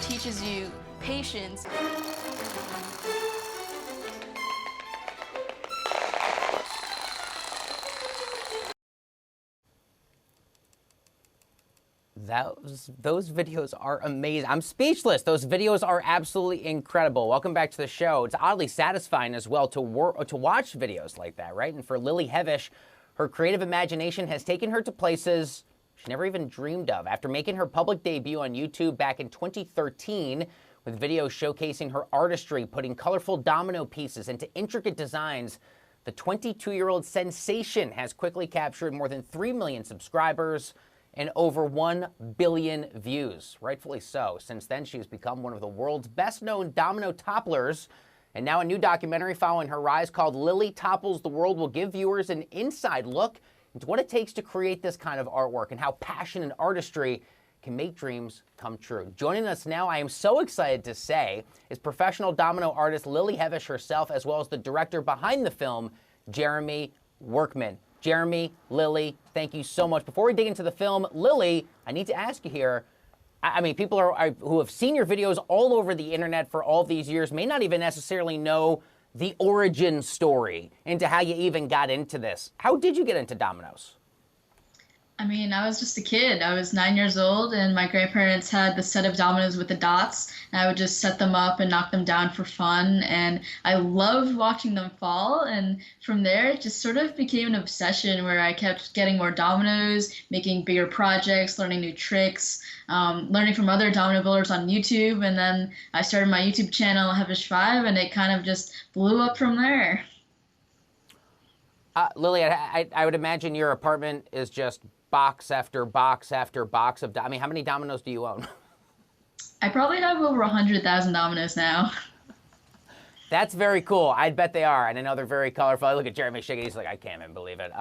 teaches you patience. Those videos are amazing. I'm speechless. Those videos are absolutely incredible. Welcome back to the show. It's oddly satisfying as well to watch videos like that, right? And for Lily Hevesh, her creative imagination has taken her to places she never even dreamed of. After making her public debut on YouTube back in 2013 with videos showcasing her artistry, putting colorful domino pieces into intricate designs, the 22-year-old sensation has quickly captured more than 3 million subscribers and over 1 billion views. Rightfully so. Since then, she has become one of the world's best-known domino topplers. And now a new documentary following her rise called Lily Topples The World will give viewers an inside look into what it takes to create this kind of artwork and how passion and artistry can make dreams come true. Joining us now, I am so excited to say, is professional domino artist Lily Hevesh herself, as well as the director behind the film, Jeremy Workman. Jeremy, Lily, thank you so much. Before we dig into the film, Lily, I need to ask you here, I mean, people who have seen your videos all over the internet for all these years may not even necessarily know the origin story into how you even got into this. How did you get into dominoes? I mean, I was just a kid. I was 9 years old, and my grandparents had the set of dominoes with the dots, and I would just set them up and knock them down for fun. And I loved watching them fall. And from there, it just sort of became an obsession where I kept getting more dominoes, making bigger projects, learning new tricks, learning from other domino builders on YouTube. And then I started my YouTube channel, Hevesh5, and it kind of just blew up from there. Lily, I would imagine your apartment is just box after box after box of, I mean, how many dominoes do you own? I probably have over 100,000 dominoes now. That's very cool. I bet they are, and I know they're very colorful. I look at Jeremy shaking, he's like, I can't even believe it.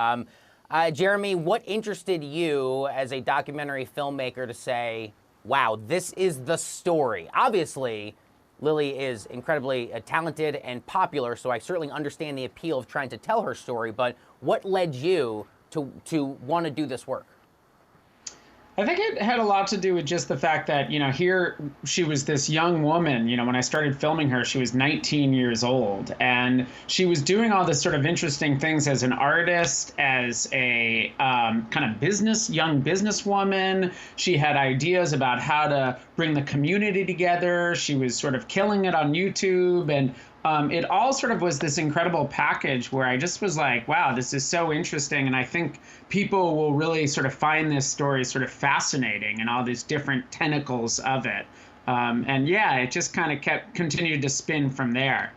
Jeremy, what interested you as a documentary filmmaker to say, wow, this is the story? Obviously, Lily is incredibly talented and popular, so I certainly understand the appeal of trying to tell her story, but what led you to want to do this work? I think it had a lot to do with just the fact that, you know, here she was this young woman, you know, when I started filming her, she was 19 years old, and she was doing all this sort of interesting things as an artist, as a kind of young businesswoman. She had ideas about how to bring the community together. She was sort of killing it on YouTube, and it all sort of was this incredible package where I just was like, wow, this is so interesting. And I think people will really sort of find this story sort of fascinating and all these different tentacles of it. And yeah, it just kind of continued to spin from there.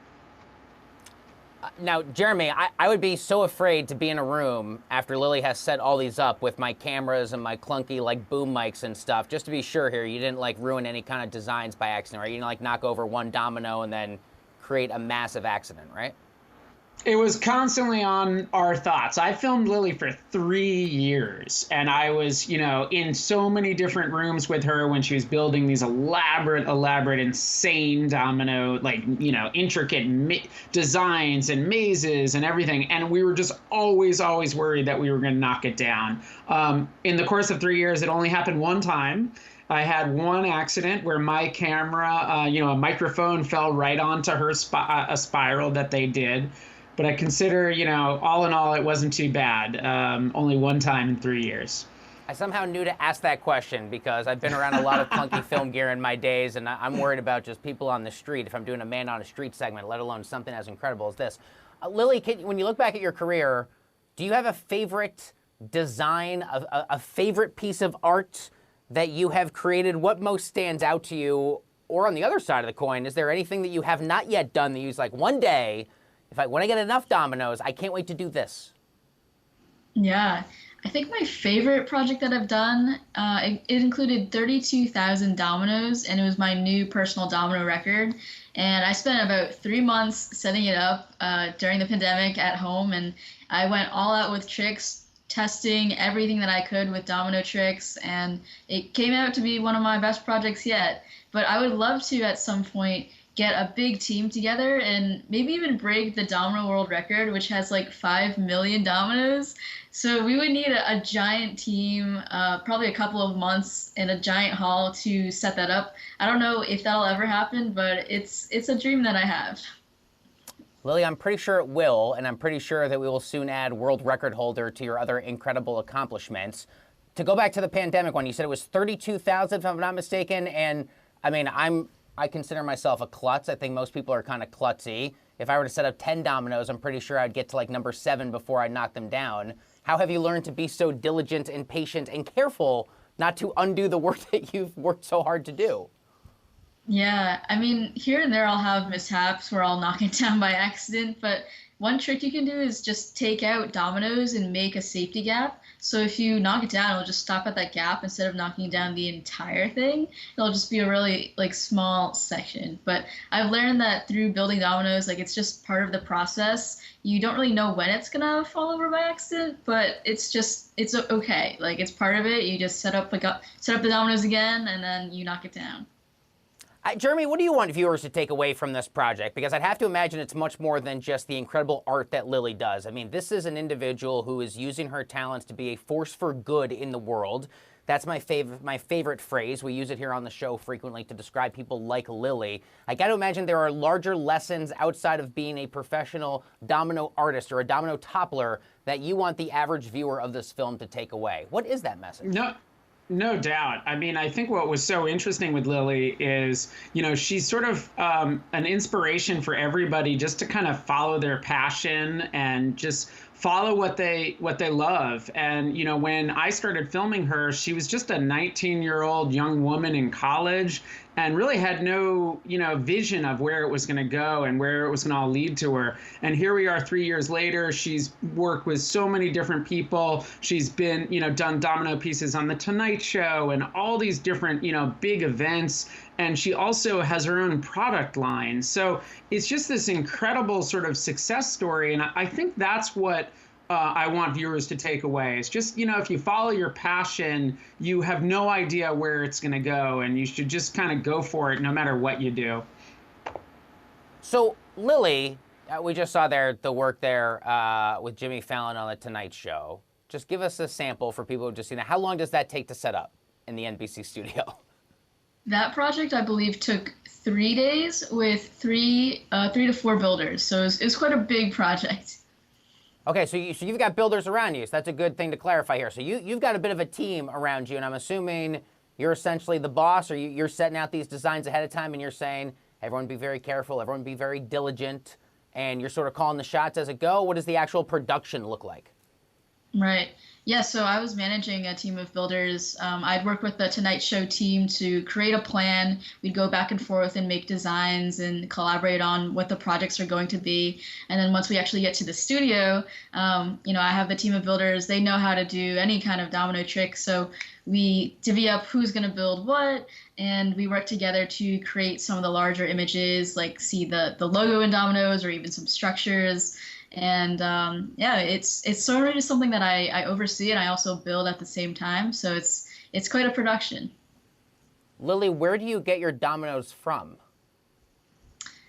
Now, Jeremy, I would be so afraid to be in a room after Lily has set all these up with my cameras and my clunky like boom mics and stuff, just to be sure here you didn't like ruin any kind of designs by accident, right? You didn't like knock over one domino and then create a massive accident, right? It was constantly on our thoughts. I filmed Lily for 3 years, and I was, you know, in so many different rooms with her when she was building these elaborate, insane domino, like, you know, intricate designs and mazes and everything. And we were just always worried that we were going to knock it down. In the course of 3 years, it only happened one time. I had one accident where my camera, you know, a microphone fell right onto her a spiral that they did. But I consider, you know, all in all, it wasn't too bad. Only one time in 3 years. I somehow knew to ask that question because I've been around a lot of clunky film gear in my days, and I'm worried about just people on the street if I'm doing a man on a street segment, let alone something as incredible as this. Lily, when you look back at your career, do you have a favorite design, a favorite piece of art that you have created? What most stands out to you? Or on the other side of the coin, is there anything that you have not yet done that you're like, one day, when I get enough dominoes, I can't wait to do this? Yeah, I think my favorite project that I've done, it included 32,000 dominoes, and it was my new personal domino record. And I spent about 3 months setting it up during the pandemic at home, and I went all out with tricks, testing everything that I could with domino tricks, and it came out to be one of my best projects yet. But I would love to, at some point, get a big team together and maybe even break the Domino World Record, which has like 5 million dominoes. So we would need a giant team, probably a couple of months in a giant hall to set that up. I don't know if that'll ever happen, but it's a dream that I have. Lily, I'm pretty sure it will, and I'm pretty sure that we will soon add world record holder to your other incredible accomplishments. To go back to the pandemic one, you said it was 32,000, if I'm not mistaken, and I mean, I consider myself a klutz. I think most people are kind of klutzy. If I were to set up 10 dominoes, I'm pretty sure I'd get to like number 7 before I knock them down. How have you learned to be so diligent and patient and careful not to undo the work that you've worked so hard to do? Yeah, I mean, here and there I'll have mishaps where I'll knock it down by accident, but one trick you can do is just take out dominoes and make a safety gap. So if you knock it down, it'll just stop at that gap instead of knocking down the entire thing. It'll just be a really like small section. But I've learned that through building dominoes, like it's just part of the process. You don't really know when it's gonna fall over by accident, but it's okay. Like it's part of it. You just set up the dominoes again, and then you knock it down. Jeremy, what do you want viewers to take away from this project? Because I'd have to imagine it's much more than just the incredible art that Lily does. I mean, this is an individual who is using her talents to be a force for good in the world. That's my favorite phrase. We use it here on the show frequently to describe people like Lily. I got to imagine there are larger lessons outside of being a professional domino artist or a domino toppler that you want the average viewer of this film to take away. What is that message? No doubt. I mean, I think what was so interesting with Lily is, she's sort of an inspiration for everybody just to kind of follow their passion and just follow what they love. And, when I started filming her, she was just a 19-year-old young woman in college and really had no, vision of where it was going to go and where it was going to all lead to her. And here we are 3 years later. She's worked with so many different people. She's been, done domino pieces on The Tonight Show and all these different, big events. And she also has her own product line. So it's just this incredible sort of success story. And I think that's what I want viewers to take away. It's just, if you follow your passion, you have no idea where it's going to go. And you should just kind of go for it no matter what you do. So, Lily, we just saw the work there with Jimmy Fallon on The Tonight Show. Just give us a sample for people who just seen that. How long does that take to set up in the NBC studio? That project, I believe, took 3 days with three to four builders. So it was quite a big project. Okay, so you've got builders around you, so that's a good thing to clarify here. So you've got a bit of a team around you, and I'm assuming you're essentially the boss, or you're setting out these designs ahead of time, and you're saying, everyone be very careful, everyone be very diligent, and you're sort of calling the shots as it go. What does the actual production look like? Right. Yeah, so I was managing a team of builders. I'd work with the Tonight Show team to create a plan. We'd go back and forth and make designs and collaborate on what the projects are going to be. And then once we actually get to the studio, I have the team of builders. They know how to do any kind of domino trick. So we divvy up who's going to build what, and we work together to create some of the larger images, like see the logo in Dominoes or even some structures. And it's sort of just something that I oversee and I also build at the same time. So it's quite a production. Lily, where do you get your dominoes from?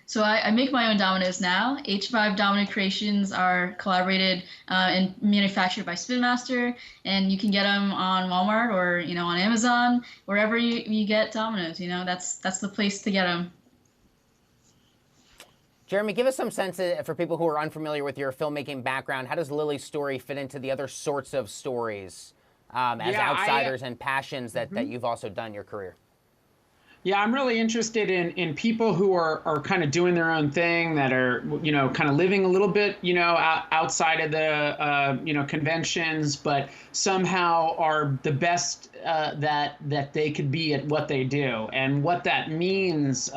So I make my own dominoes now. H5 Domino Creations are collaborated and manufactured by Spin Master, and you can get them on Walmart or on Amazon, wherever you get dominoes. That's the place to get them. Jeremy, give us some sense for people who are unfamiliar with your filmmaking background. How does Lily's story fit into the other sorts of stories as outsiders and passions that you've also done in your career? Yeah, I'm really interested in people who are kind of doing their own thing, that are, kind of living a little bit, outside of the, conventions, but somehow are the best that they could be at what they do, and what that means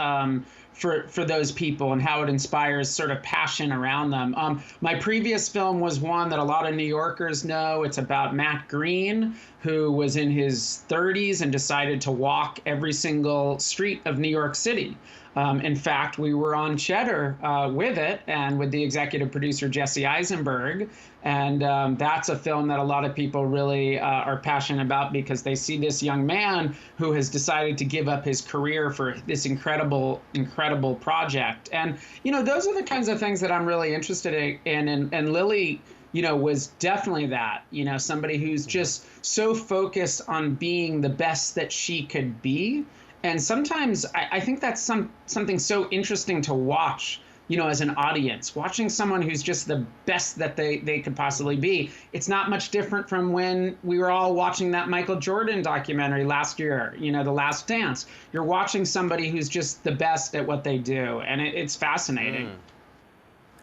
for those people and how it inspires sort of passion around them. My previous film was one that a lot of New Yorkers know. It's about Matt Green, who was in his 30s and decided to walk every single street of New York City. In fact, we were on Cheddar with it and with the executive producer, Jesse Eisenberg. And that's a film that a lot of people really are passionate about because they see this young man who has decided to give up his career for this incredible, incredible project. And, those are the kinds of things that I'm really interested in. And Lily, was definitely that, somebody who's just so focused on being the best that she could be. And sometimes I think that's something so interesting to watch, as an audience, watching someone who's just the best that they could possibly be. It's not much different from when we were all watching that Michael Jordan documentary last year, The Last Dance. You're watching somebody who's just the best at what they do. And it's fascinating.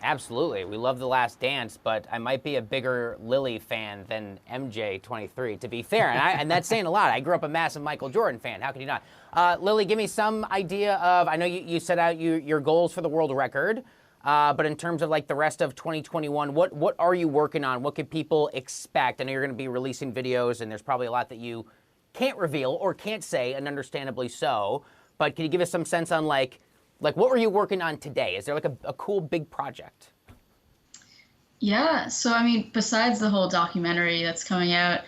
Absolutely. We love The Last Dance, but I might be a bigger Lily fan than MJ23, to be fair. And that's saying a lot. I grew up a massive Michael Jordan fan. How can you not? Lily, give me some idea of, I know you set out your goals for the world record, but in terms of like the rest of 2021, what are you working on? What could people expect? I know you're going to be releasing videos, and there's probably a lot that you can't reveal or can't say, and understandably so. But can you give us some sense on like what were you working on today? Is there like a cool big project? Yeah, so I mean, besides the whole documentary that's coming out,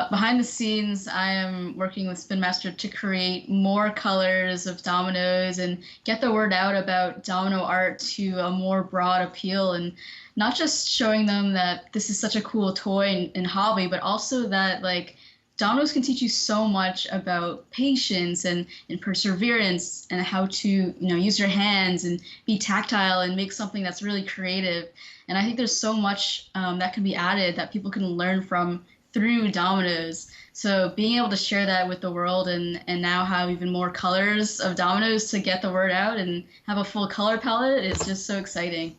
behind the scenes, I am working with Spin Master to create more colors of dominoes and get the word out about domino art to a more broad appeal, and not just showing them that this is such a cool toy and hobby, but also that like dominoes can teach you so much about patience and perseverance and how to, use your hands and be tactile and make something that's really creative. And I think there's so much that can be added that people can learn from through dominoes. So being able to share that with the world and now have even more colors of dominoes to get the word out and have a full color palette is just so exciting.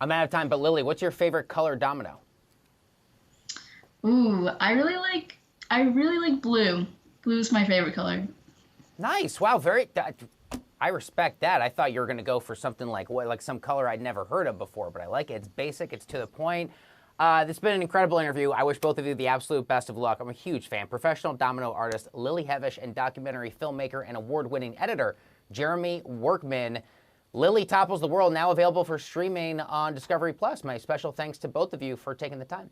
I'm out of time, but Lily, what's your favorite color domino? Ooh, I really like blue. Blue is my favorite color. Nice. Wow. I respect that. I thought you were going to go for something like some color I'd never heard of before, but I like it. It's basic. It's to the point. This has been an incredible interview. I wish both of you the absolute best of luck. I'm a huge fan. Professional domino artist Lily Hevesh and documentary filmmaker and award-winning editor Jeremy Workman. Lily Topples the World, now available for streaming on Discovery Plus. My special thanks to both of you for taking the time.